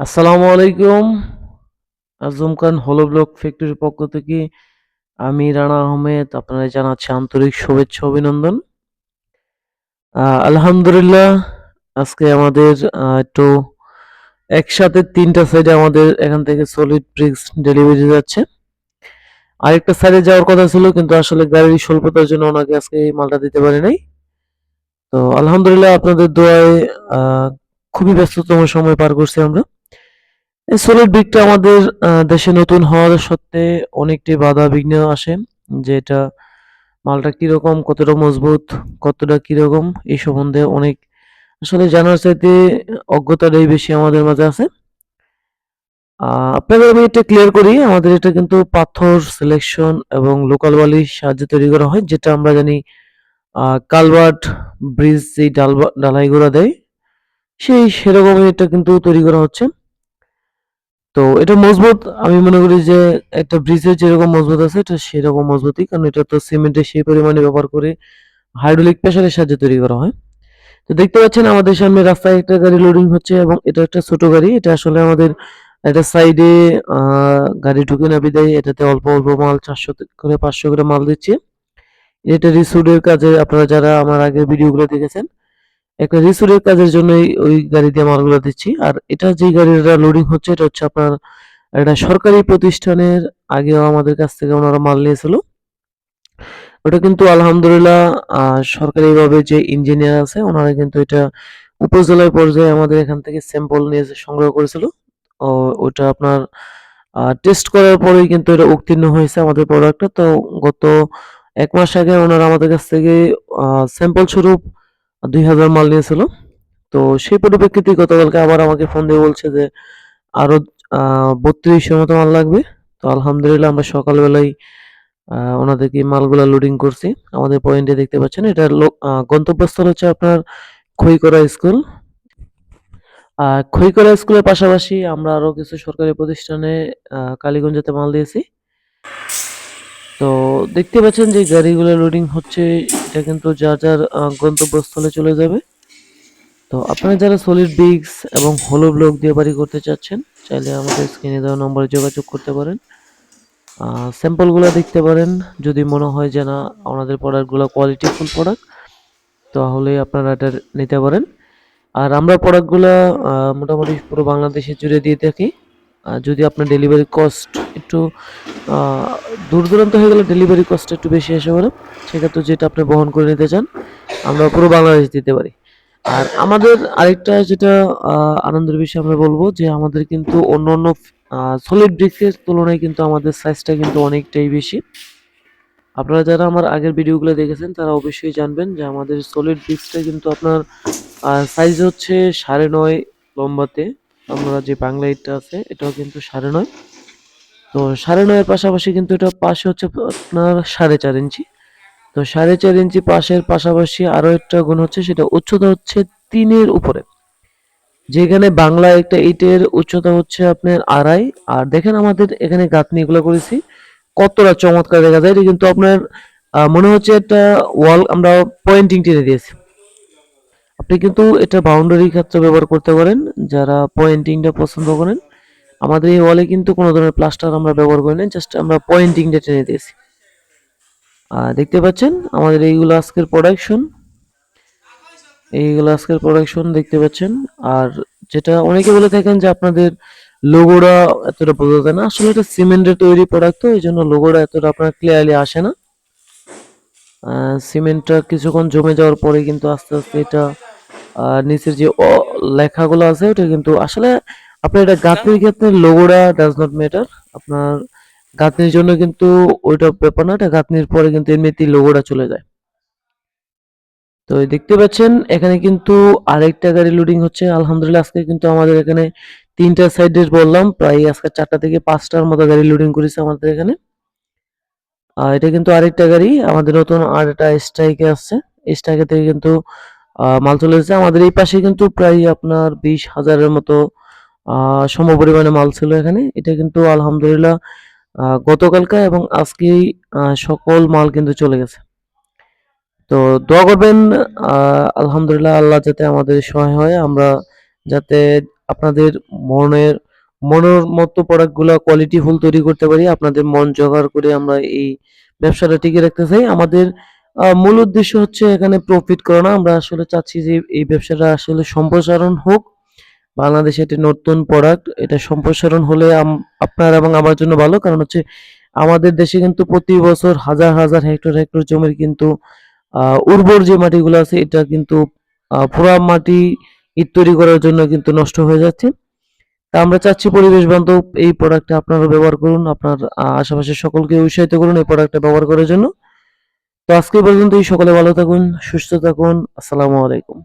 আসসালামু আলাইকুম। আজম খান হলো ব্লক ফ্যাক্টরির পক্ষ থেকে আমি রানা আহমেদ আপনাদের জানাচ্ছি আন্তরিক শুভেচ্ছা অভিনন্দন। আলহামদুলিল্লাহ আজকে আমাদের একটু একসাথে ৩টা সাইডে আমাদের এখান থেকে সলিড ব্রিক্স ডেলিভারি যাচ্ছে। আরেকটা সাইডে যাওয়ার কথা ছিল কিন্তু আসলে গাড়ির স্বল্পতার জন্য ওনাকে আজকে এই মালটা দিতে পারি নাই। তো আলহামদুলিল্লাহ আপনাদের দোয়ায় খুবই ব্যস্ততম সময় পার করছি আমরা। এই সলিড ব্রিকটা আমাদের দেশে নতুন হওয়ার সত্ত্বে অনেকটি বাধা বিঘ্ন আসে যে এটা মালটা কিরকম, কতটা মজবুত, কতটা কিরকম এই সম্বন্ধে অনেক আসলে জানার চাইতে অজ্ঞতাটাই বেশি আমাদের মাঝে আছে। আপনাদের আমি এটা ক্লিয়ার করি, আমাদের এটা কিন্তু পাথর সিলেকশন এবং লোকাল বালির সাহায্যে তৈরি করা হয়, যেটা আমরা জানি কালভার্ট ব্রিজ যেই ঢালাইগুলো দেয় সেরকমই এটা কিন্তু তৈরি করা হচ্ছে। তো এটা মজবুত, আমি মনে করি যে একটা ব্রিজের যেরকম মজবুত আছে এটা সেরকম মজবুতই, কারণ এটা তো সিমেন্টের সেই পরিমাণে ব্যবহার করে হাইড্রোলিক প্রেসারের সাহায্যে তৈরি করা হয়। তো দেখতে পাচ্ছেন আমাদের সামনে রাস্তায় একটা গাড়ি লোডিং হচ্ছে এবং এটা একটা ছোট গাড়ি। এটা আসলে আমাদের একটা সাইডে গাড়ি ঢুকে না বিদায় এটাতে অল্প অল্প মাল 400 করে 500 করে মাল দিচ্ছে। এটা রিসুডের কাজে আপনারা যারা আমার আগের ভিডিওগুলো দেখেছেন, একটা রিসুডের কাজের জন্যই ওই গাড়ি দিয়ে মালগুলো দিচ্ছি। আর এটা যে গাড়িটা লোডিং হচ্ছে এটা হচ্ছে আপনার একটা সরকারি প্রতিষ্ঠানের, আগেও আমাদের কাছ থেকে ওনারা মাল নিয়েছিল। ওটা কিন্তু আলহামদুলিল্লাহ সরকারিভাবে যে ইঞ্জিনিয়ার আছে ওনারা কিন্তু এটা উপজেলায় পর্যায়ে আমাদের এখান থেকে স্যাম্পল নিয়ে এসে সংগ্রহ করেছিল। ও ওটা আপনার টেস্ট করার পরেই কিন্তু এটা উত্তীর্ণ হয়েছে আমাদের প্রোডাক্টটা। তো গত ১ মাস আগে ওনারা আমাদের কাছ থেকে স্যাম্পল স্বরূপ ২,০০০ মাল নিয়েছিল। তো সেই পরিপ্রেক্ষিতে গতকালকে আবার আমাকে ফোন দিয়ে বলছে যে আরো ৩২০০ মতো মাল লাগবে। তো আলহামদুলিল্লাহ আমরা সকালবেলায় ওনাদেরকে মালগুলা লোডিং করছি। আমাদের পয়েন্টে দেখতে পাচ্ছেন এটার গন্তব্যস্থল হচ্ছে আপনার খইকরা স্কুল। খইকরা স্কুলের পাশাপাশি আমরা আরো কিছু সরকারি প্রতিষ্ঠানে কালীগঞ্জেতে মাল দিয়েছি। তো দেখতে পাচ্ছেন যে গাড়িগুলো লোডিং হচ্ছে, এটা কিন্তু যার যার গন্তব্যস্থলে চলে যাবে। তো আপনারা যারা সলিড ব্রিক্স এবং হলো ব্লক দিয়ে বাড়ি করতে চাচ্ছেন, চাইলে আমাদের স্ক্রিনে দেওয়া নম্বরে যোগাযোগ করতে পারেন। স্যাম্পলগুলো দেখতে পারেন, যদি মনে হয় যে না আমাদের প্রোডাক্টগুলো কোয়ালিটিফুল প্রোডাক্ট তাহলে আপনারা এটা নিতে পারেন। আর আমরা প্রোডাক্টগুলো মোটামুটি পুরো বাংলাদেশে জুড়ে দিয়ে থাকি। যদি আপনার ডেলিভারি কস্ট একটু আহ, দূর দূরান্ত হয়ে গেলে ডেলিভারি কস্ট একটু বেশি আসে পারে, সেক্ষেত্রে যেটা আপনি বহন করে নিতে চান আমরা পুরো বাংলাদেশ দিতে পারি। আর আমাদের আরেকটা যেটা আনন্দের বিষয় আমরা বলবো যে আমাদের কিন্তু অন্যান্য সলিড ব্রিক্সের তুলনায় কিন্তু আমাদের সাইজটা কিন্তু অনেকটাই বেশি। আপনারা যারা আমার আগের ভিডিওগুলো দেখেছেন তারা অবশ্যই জানবেন যে আমাদের সলিড ব্রিক্সটা কিন্তু আপনার সাইজ হচ্ছে 9.5 লম্বাতে। আমরা যে বাংলা ইটটা আছে এটাও কিন্তু 9.5। তো 9.5 এর পাশাপাশি কিন্তু এটা পাশে হচ্ছে আপনার 4.5 ইঞ্চি। তো 4.5 ইঞ্চি পাশের পাশাপাশি আরো একটা গুণ হচ্ছে, সেটা উচ্চতা হচ্ছে 3-এর উপরে। যেখানে বাংলা একটা ইটের উচ্চতা হচ্ছে আপনার 2.5। আর দেখেন আমাদের এখানে গাঁথনি এগুলো করেছি কতটা চমৎকার দেখা যায়। এটা কিন্তু আপনার মনে হচ্ছে একটা ওয়াল আমরা পয়েন্টিং টেনে দিয়েছি। আপনি কিন্তু এটা বাউন্ডারি ক্ষেত্রে ব্যবহার করতে পারেন যারা পয়েন্টিংটা পছন্দ করেন। আমাদের এই ওয়ালে কিন্তু কোনো ধরনের প্লাস্টার আমরা ব্যবহার করি না, জাস্ট আমরা পয়েন্টিংটা টেনে দিয়েছি। দেখতে পাচ্ছেন আমাদের এইগুলো আজকের প্রোডাকশন দেখতে পাচ্ছেন। আর যেটা অনেকে বলে থাকেন যে আপনাদের লোগোটা এতটা বোঝা যায় না, আসলে এটা সিমেন্টের তৈরি প্রোডাক্ট, তো এই জন্য লোগোটা এতটা আপনার ক্লিয়ারলি আসে না। সিমেন্টটা কিছুক্ষণ জমে যাওয়ার পরে কিন্তু আস্তে আস্তে এটা নিচের যে লেখাগুলো আছে ওটা কিন্তু আসলে আপনার এটা গাঁথনির ক্ষেত্রে লোগোটা ডাজ নট ম্যাটার। আপনার গাঁথনির জন্য কিন্তু ওইটা ব্যাপার না, এটা গাঁথনির পরে কিন্তু এমনিতেই লোগোটা চলে যায়। তো এই দেখতে পাচ্ছেন এখানে কিন্তু আরেকটা গাড়ি লোডিং হচ্ছে। আলহামদুলিল্লাহ আজকে কিন্তু আমাদের এখানে 3টা সাইডে বললাম প্রায় আজকে 4টা থেকে 5টার মতো গাড়ি লোডিং করেছে আমাদের এখানে। এটা কিন্তু আরেকটা গাড়ি আমাদের নতুন আর একটা স্ট্রাইকে আসছে। স্ট্রাইকে থেকে কিন্তু মাল চলে এসেছে আমাদের এই পাশে, কিন্তু প্রায় আপনার 20,000-এর মতো সমপরিমাণে মাল ছিল এখানে। এটা কিন্তু আলহামদুলিল্লাহ গতকালকে এবং আজকেই সকল মাল কিন্তু চলে গেছে। তো দোয়া করবেন আলহামদুলিল্লাহ আল্লাহ যাতে আমাদের সহায় হয়, আমরা যাতে আপনাদের মনের মনের মতো প্রোডাক্টগুলা কোয়ালিটিফুল তৈরি করতে পারি। আপনাদের মন জোগাড় করে আমরা এই ব্যবসাটা টিকিয়ে রাখতে চাই। আমাদের মূল উদ্দেশ্য হচ্ছে এখানে প্রফিট করা না। আমরা আসলে চাচ্ছি যে এই ব্যবসাটা আসলে সম্প্রসারণ হোক। বাংলাদেশে একটি নতুন প্রোডাক্ট, এটা সম্প্রসারণ হলে আপনার এবং আমার জন্য ভালো। কারণ হচ্ছে আমাদের দেশে কিন্তু প্রতি বছর হাজার, হাজার হেক্টর জমির কিন্তু উর্বর যে মাটিগুলো আছে এটা কিন্তু পুরা মাটি ইট তৈরি করার জন্য কিন্তু নষ্ট হয়ে যাচ্ছে। তা আমরা চাচ্ছি পরিবেশ বান্ধব এই প্রোডাক্টটা আপনারা ব্যবহার করুন। আপনার আশেপাশের সকলকে উৎসাহিত করুন এই প্রোডাক্টটা ব্যবহার করার জন্য। তো আজকে পর্যন্তই। সকলে ভালো থাকুন, সুস্থ থাকুন। আসসালামু আলাইকুম।